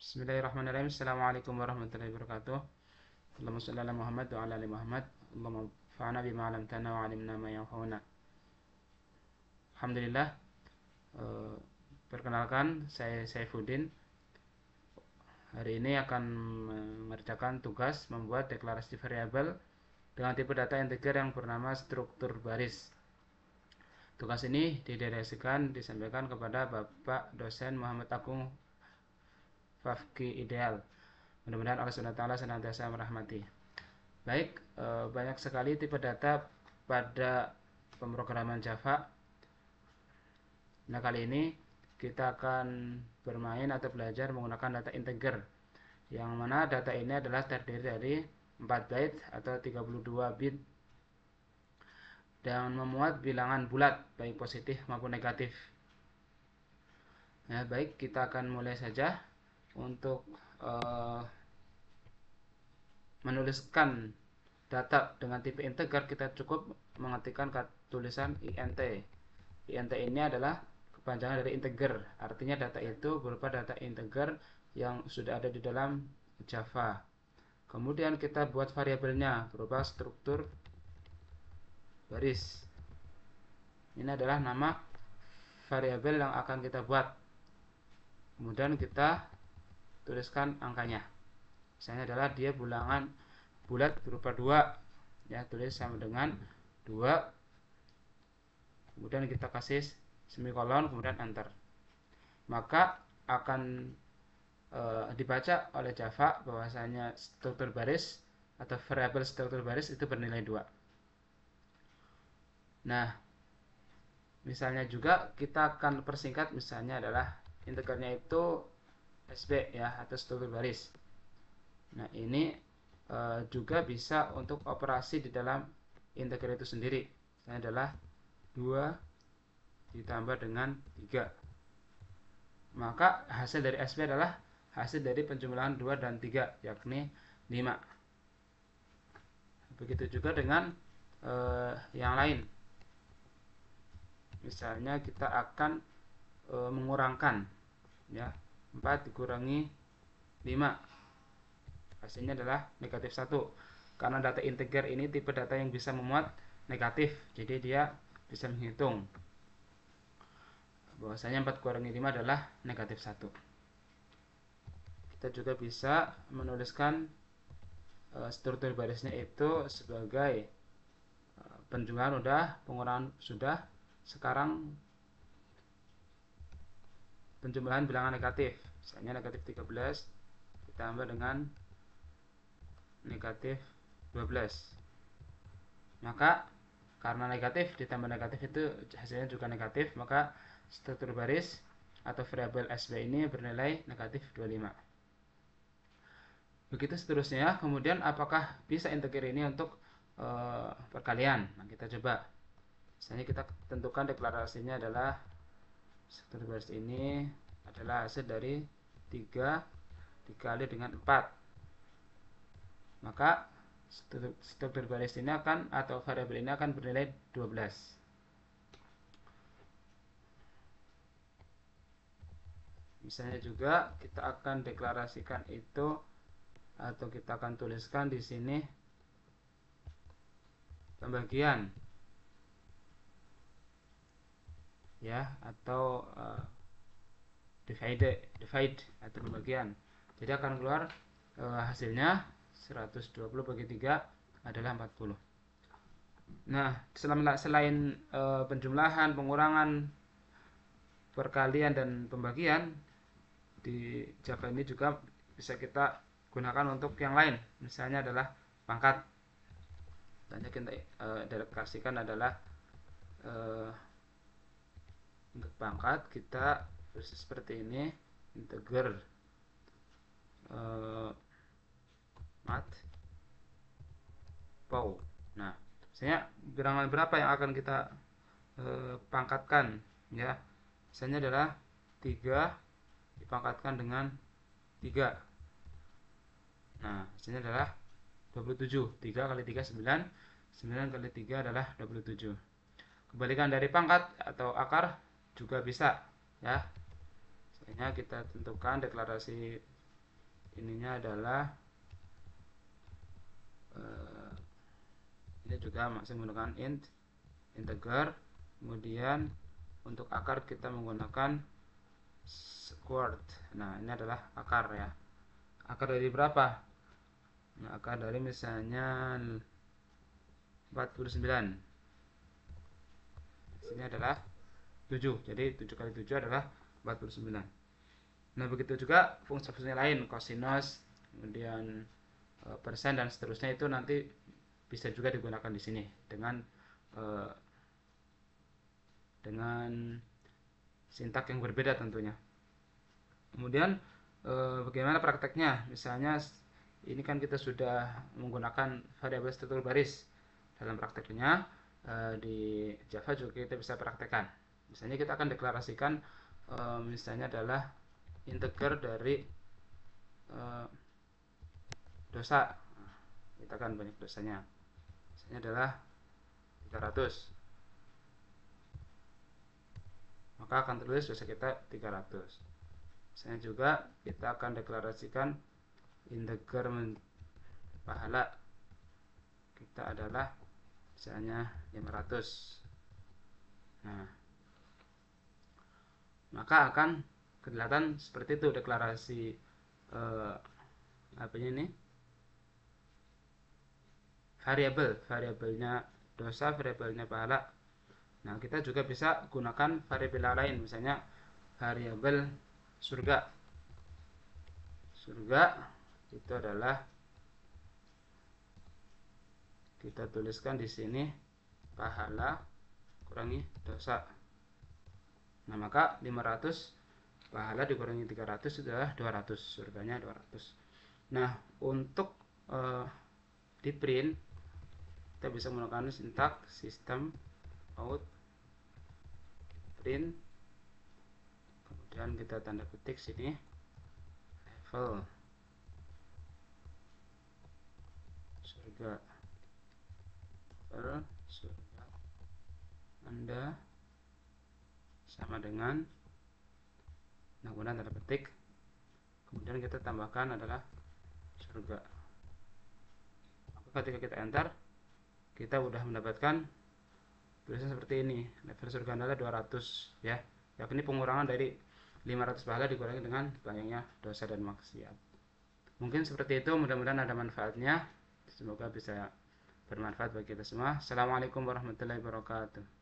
Bismillahirrahmanirrahim. Assalamualaikum warahmatullahi wabarakatuh. Allahumma shalli ala Muhammad wa ala ali Muhammad. Allahumma fa'na bima 'allamtana wa 'allimna ma yanfa'una. Alhamdulillah. eh, Perkenalkan, saya Saifuddin. Hari ini akan mengerjakan tugas membuat deklarasi variabel dengan tipe data integer yang bernama struktur baris. Tugas ini disampaikan kepada Bapak dosen Muhammad Agung Fafki Ideal. Mudah-mudahan Allah SWT senantiasa merahmati. Baik, banyak sekali tipe data pada pemrograman Java. Nah, kali ini kita akan bermain atau belajar menggunakan data integer, yang mana data ini adalah terdiri dari 4 byte atau 32 bit dan memuat bilangan bulat baik positif maupun negatif. Nah, baik, kita akan mulai saja. Untuk menuliskan data dengan tipe integer, kita cukup mengetikkan tulisan int. Int ini adalah kepanjangan dari integer, artinya data itu berupa data integer yang sudah ada di dalam Java. Kemudian kita buat variabelnya berupa struktur baris. Ini adalah nama variabel yang akan kita buat. Kemudian kita tuliskan angkanya. Misalnya adalah dia bilangan bulat berupa 2, ya, tulis sama dengan 2. Kemudian kita kasih semikolon, kemudian enter. Maka akan dibaca oleh Java bahwasanya struktur baris atau variabel struktur baris itu bernilai 2. Nah, misalnya juga kita akan persingkat, misalnya adalah integernya itu SB, ya, atau struktur baris. Nah, ini juga bisa untuk operasi di dalam integer itu sendiri. Ini adalah 2 ditambah dengan 3. Maka hasil dari SB adalah hasil dari penjumlahan 2 dan 3, yakni 5. Begitu juga dengan yang lain. Misalnya kita akan mengurangkan, ya, 4 dikurangi 5, hasilnya adalah negatif 1. Karena data integer ini tipe data yang bisa memuat negatif, jadi dia bisa menghitung bahwasanya 4 kurangi 5 adalah negatif 1. Kita juga bisa menuliskan struktur barisnya itu sebagai penjumlahan udah, pengurangan sudah, sekarang penjumlahan bilangan negatif. Misalnya negatif 13 ditambah dengan negatif 12. Maka karena negatif ditambah negatif itu hasilnya juga negatif, maka struktur baris atau variabel SB ini bernilai negatif 25. Begitu seterusnya. Kemudian apakah bisa integer ini untuk perkalian? Nah, kita coba. Misalnya kita tentukan deklarasinya adalah struktur baris ini adalah hasil dari 3 dikali dengan 4. Maka struktur baris ini akan, atau variabel ini akan bernilai 12. Misalnya juga kita akan deklarasikan itu, atau kita akan tuliskan di sini pembagian, ya, atau divide atau pembagian. Jadi akan keluar hasilnya 120 bagi 3 adalah 40. Nah, selain penjumlahan, pengurangan, perkalian, dan pembagian, di Java ini juga bisa kita gunakan untuk yang lain. Misalnya adalah pangkat. Tanya kita deklarasikan adalah untuk pangkat kita seperti ini, integer mat pow. Nah, misalnya bilangan berapa yang akan kita pangkatkan, ya. Misalnya adalah 3 dipangkatkan dengan 3. Nah, hasilnya adalah 27. 3 kali 3 9, 9 kali 3 adalah 27. Kebalikan dari pangkat atau akar juga bisa, ya. Misalnya kita tentukan deklarasi ininya adalah ini juga masih menggunakan integer. Kemudian untuk akar kita menggunakan squared. Nah, ini adalah akar ya. Akar dari berapa? Nah, akar dari misalnya 49. Sini adalah 7. Jadi 7 kali 7 adalah 49. Nah, begitu juga fungsi-fungsi lain, kosinus, kemudian persen dan seterusnya, itu nanti bisa juga digunakan di sini dengan sintak yang berbeda tentunya. Kemudian bagaimana prakteknya? Misalnya ini kan kita sudah menggunakan variabel struktur baris. Dalam prakteknya di Java juga kita bisa praktekkan. Misalnya kita akan deklarasikan misalnya adalah integer dari dosa. Kita kan banyak dosanya. Misalnya adalah 300. Maka akan tertulis dosa kita 300. Misalnya juga kita akan deklarasikan integer pahala kita adalah misalnya 500. Nah, maka akan kelihatan seperti itu deklarasi ini variabelnya dosa, variabelnya pahala. Nah, kita juga bisa gunakan variabel lain, misalnya variabel surga. Surga itu adalah kita tuliskan di sini pahala kurangi dosa. Nah, maka 500 pahala dikurangi 300 itu adalah 200, surganya 200. Nah, untuk di print kita bisa menggunakan sintak system out print, kemudian kita tanda petik sini level surga, level surga Anda sama dengan, nah, kemudian tanda petik, kemudian kita tambahkan adalah surga. Maka ketika kita enter, kita sudah mendapatkan tulisan seperti ini, level surga Anda 200 ya, yakni pengurangan dari 500 pahala dikurangi dengan banyaknya dosa dan maksiat. Mungkin seperti itu, mudah-mudahan ada manfaatnya, semoga bisa bermanfaat bagi kita semua. Assalamualaikum warahmatullahi wabarakatuh.